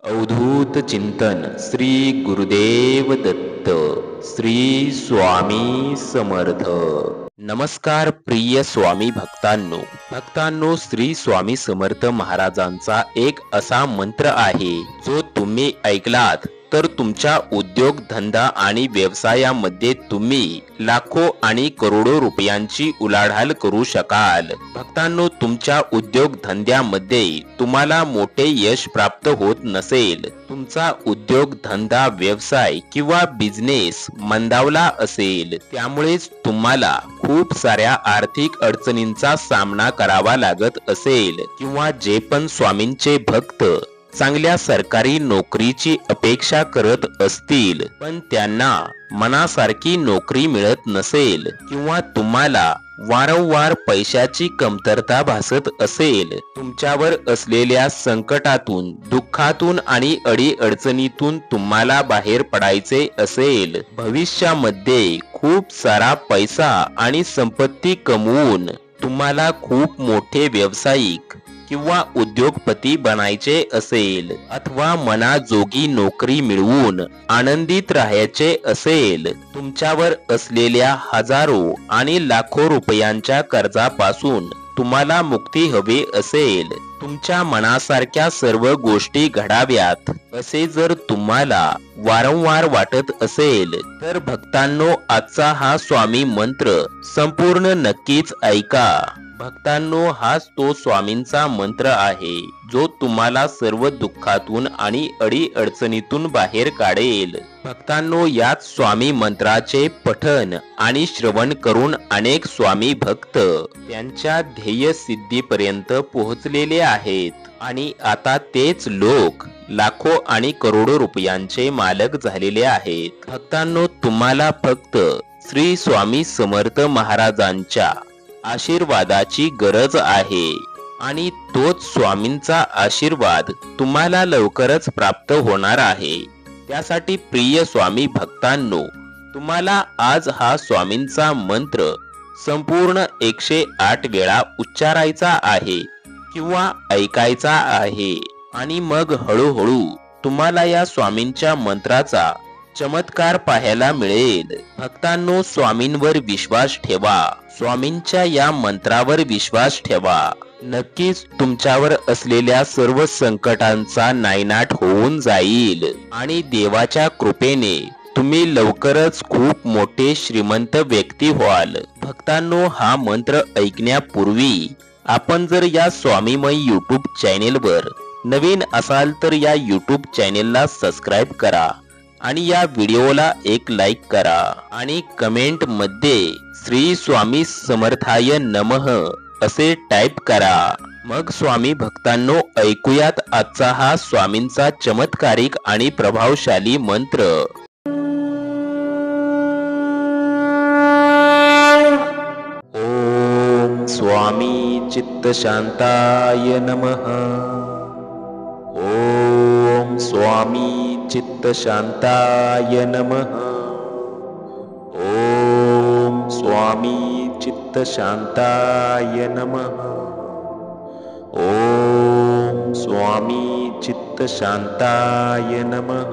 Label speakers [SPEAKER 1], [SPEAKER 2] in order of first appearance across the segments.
[SPEAKER 1] अवधूत चिंतन श्री गुरुदेव दत्त श्री स्वामी समर्थ। नमस्कार प्रिय स्वामी भक्तांनो श्री स्वामी समर्थ महाराजांचा एक असा मंत्र आहे जो तुम्ही ऐकलात तर तुमच्या उद्योग धंदा आणि व्यवसायामध्ये तुम्ही लाखो आणि करोडो रुपयांची उलाढाल करू शकाल। भक्तांनो, तुमच्या उद्योग धंद्यामध्ये तुम्हाला मोठे यश प्राप्त होत नसेल, तुमचा उद्योग धंदा व्यवसाय किंवा बिझनेस मंदावला असेल, त्यामुळेच तुम्हाला खूप साऱ्या आर्थिक अडचणींचा सामना करावा लागत असेल, किंवा जे पण स्वामींचे भक्त चांगल्या सरकारी नोकरीची अपेक्षा करत असतील पण त्यांना मनासारखी नोकरी मिळत नसेल, किंवा तुम्हाला वारंवार पैशाची कमतरता भासत असेल, तुमच्यावर असलेल्या संकटातून, दुःखातून आणि अडीअडचणीतून तुम्हाला बाहेर पडायचे असेल, भविष्यामध्ये खूप सारा पैसा आणि संपत्ती कमवून तुम्हाला खूप मोठे व्यावसायिक किंवा उद्योगपती बनायचे असेल, अथवा मनाजोगी नोकरी मिळवून आनंदित राहायचे असेल, तुमच्यावर असलेल्या हजारो आणि लाखो रुपयांच्या कर्जापासून तुम्हाला मुक्ती हवी असेल, तुमच्या मनासारख्या सर्व गोष्टी घडाव्यात असे जर तुम्हाला वारंवार वाटत असेल तर भक्तांनो, आजचा हा स्वामी मंत्र संपूर्ण नक्कीच ऐका। भक्तांनो, हाच तो स्वामींचा मंत्र आहे जो तुम्हाला सर्व दुःखातून आणि अडीअडचणीतून बाहेर काढेल। भक्तांनो, याच स्वामी मंत्राचे पठण आणि श्रवण करून अनेक स्वामी भक्त त्यांच्या ध्येय सिद्धीपर्यंत पोहोचलेले आहेत आणि आता तेच लोक लाखो आणि करोडो रुपयांचे मालक झालेले आहेत। भक्तांनो, तुम्हाला फक्त श्री स्वामी समर्थ महाराजांच्या आशीर्वादाची गरज आहे आणि तोच स्वामींचा आशीर्वाद तुम्हाला लवकरच प्राप्त होणार आहे। त्यासाठी प्रिय स्वामी भक्तांनो, तुम्हाला आज हा स्वामींचा मंत्र संपूर्ण 108 वेळा उच्चारायचा आहे किंवा ऐकायचा आहे आणि मग हळूहळू तुम्हाला या स्वामींच्या मंत्राचा चमत्कार पाहायला मिळेल। भक्तांनो, स्वामींवर विश्वास ठेवा, स्वामींच्या या मंत्रावर विश्वास ठेवा, नक्कीच तुमच्यावर असलेल्या सर्व संकटांचा नायनाट होऊन जाईल आणि देवाच्या कृपेने तुम्ही लवकरच खूप मोठे श्रीमंत व्यक्ती व्हाल। भक्तांनो, हा मंत्र ऐकण्यापूर्वी आपण जर या स्वामीमय यूट्यूब चॅनेलवर नवीन असाल तर या यूट्यूब चॅनेलला सबस्क्राईब करा आणि या व्हिडिओला एक लाईक करा आणि कमेंट मध्ये श्री स्वामी समर्थाय नमः असे टाईप करा। मग स्वामी भक्तांनो, ऐकूयात आजचा हा स्वामींचा चमत्कारिक आणि प्रभावशाली मंत्र। ओम स्वामी चित्त शांताय नमः। ओम स्वामी चित्त शांताय नमः। ओम स्वामी चित्त शांताय नमः। ओम स्वामी चित्त शांताय नमः।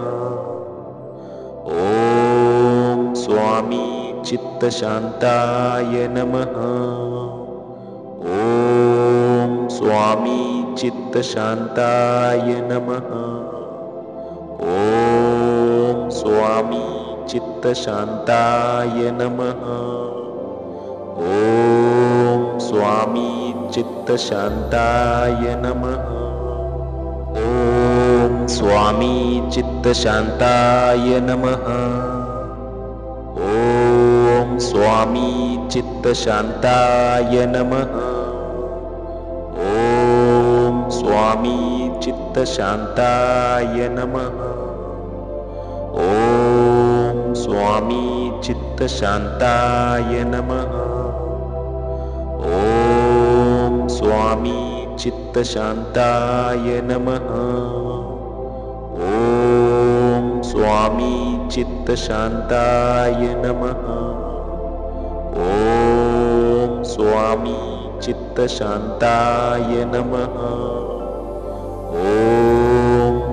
[SPEAKER 1] ओम स्वामी चित्त शांताय नमः। ओम स्वामी चित्त शांताय नमः। ओम स्वामी चित्त शांताय नमः। ओम स्वामी चित्त शांताय नमः। ओम स्वामी चित्त शांताय नमः। ओम स्वामी चित्त शांताय नमः। ओम स्वामी चित्त शांताय नमः। ओम स्वामी चित्त शांताय नमः। ओम स्वामी चित्त शांताय नमः। ओम स्वामी चित्त शांताय नमः। ओम स्वामी चित्त शांताय नमः। ओम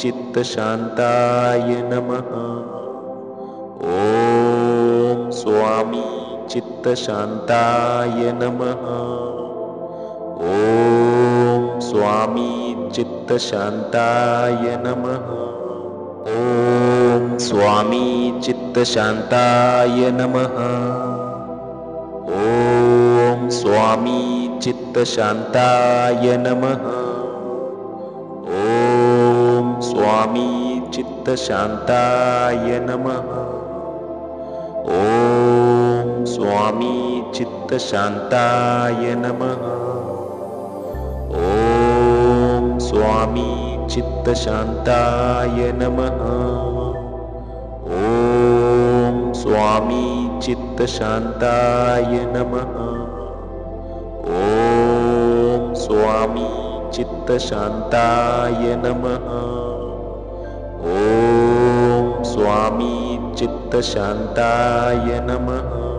[SPEAKER 1] चित्तशांताय नमः। ओम स्वामी चित्तशांताय नमः। ओम स्वामी चित्तशांताय नमः। ओम स्वामी चित्तशांताय नमः। ओम स्वामी चित्तशांताय नमः। ओम स्वामी चित्तशांताय नमः। ओम स्वामी चित्तशांताय नमः। ओम स्वामी चित्तशांताय नमः। ओम स्वामी चित्तशांताय नमः। ओम स्वामी चित्तशांताय नमः। ओम स्वामी चित्तशांताय नमः।